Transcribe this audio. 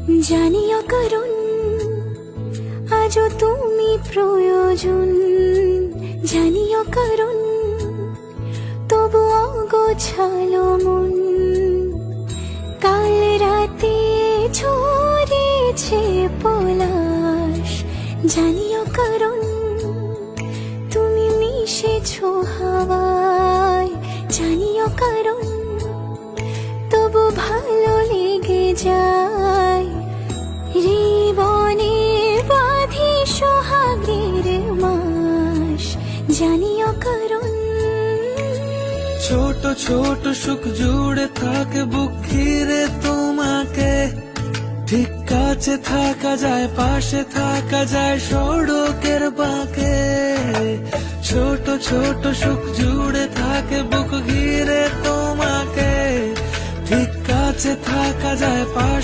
জানিও কারণ আজও তুমি প্রয়োজন, জানিও কারণ তবু অগোছালো মন। কাল রাতে ছড়িয়েছে পলাশ, জানিও কারণ তুমি মিশেছো হাওয়ায়, জানিও কারণ তবু ভালো লেগে যায়। জীবনে বাঁধি সোহাগের মাস, জানিও কারণ ছোট ছোট সুখ জুড়ে থাকে বুক ঘিরে তোমাকে। ঠিক কাছে থাকা যায়, পাশে থাকা যায় সড়কের বাঁকে। ছোট ছোট সুখ জুড়ে থাকে বুক ঘিরে তোমাকে। ঠিক কাছে থাকা যায়, পাশে